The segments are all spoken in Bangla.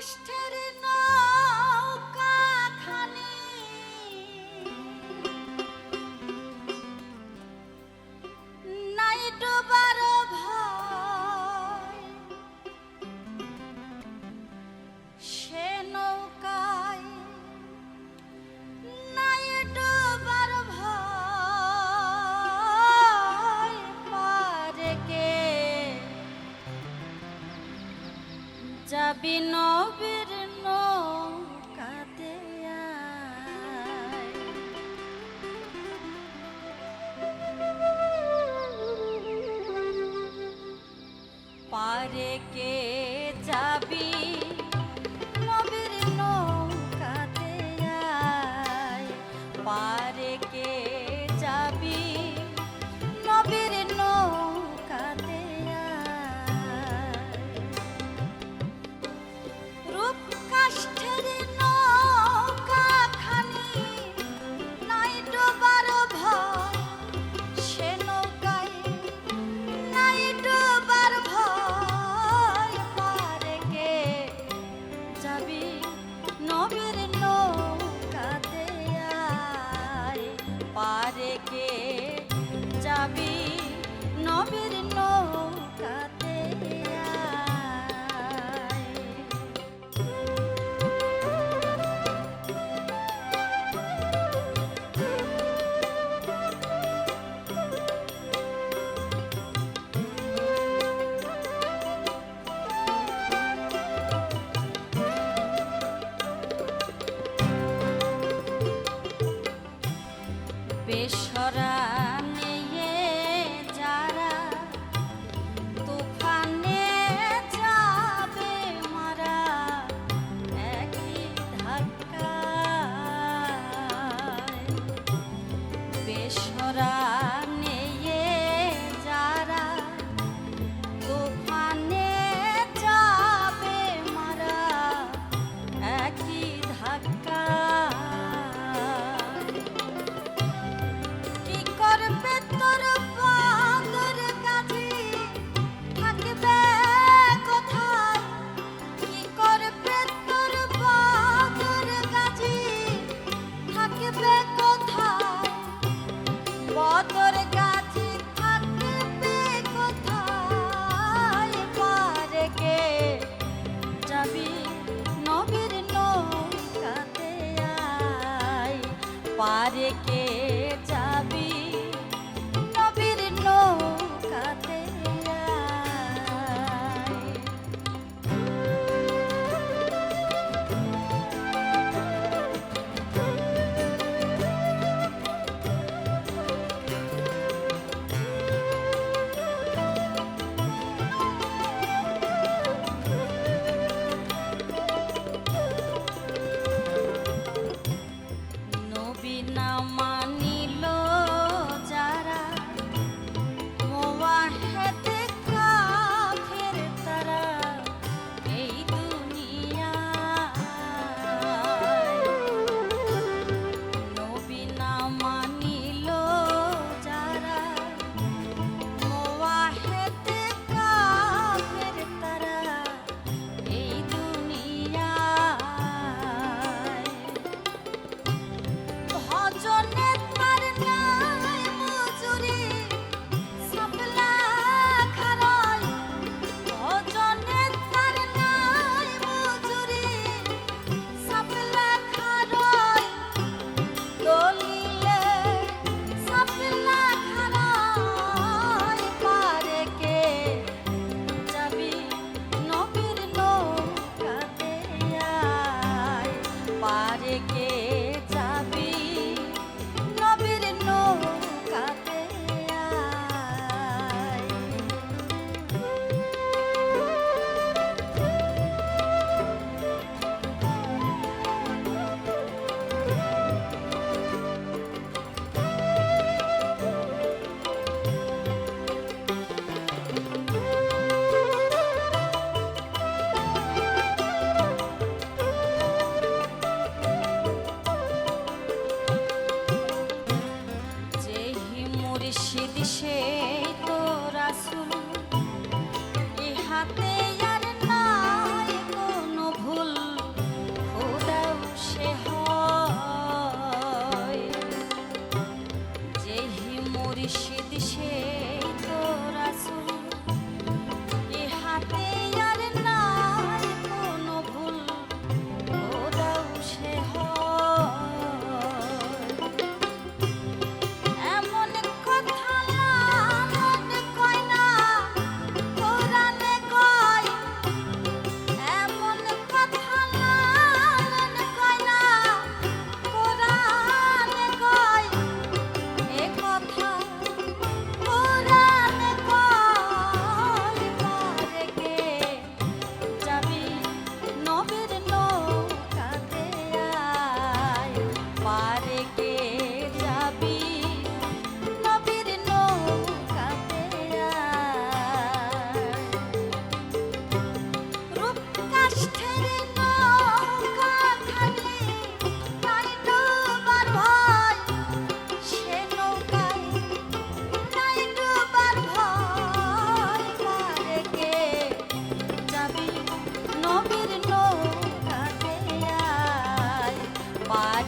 কাষ্ঠের নৌকাখানি নাই ডোবার ভয়, সে নৌকায় নাই ডোবার ভয়, পারে কে যাবি নবীর নৌকাতে আয়। পারে কে যাবি নবীর নৌকাতে আয়, পারে কে যাবি নবীর নৌকাতে আয়। রূপ কাষ্ঠের নৌকাখানি নাই ডোবার ভয়, সে নৌকায় নাই ডোবার ভয়, পারে কে যাবি নবীর নৌকাতে আয়, পারে কে যাবি নবীর নৌকাতে আয়। বেসরা নিয়ে যারা তুফানে যাবে মারা, একই ধাক্কায়। বেসরা নিয়ে যারা তুফানে যাবে মারা, একই ধাক্কা। করবে তোর বাঁদর গাছি থাকবে কোথায়, কি করবে তোর বাঁদর গাছি থাকবে কোথায়, বদর গাছি থাকবে কোথায়, পারে কে যাবি নবীর নৌকাতে আয়, পারে কে যাবি নবীর নৌকাতে আয়। নবী না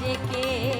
রেখে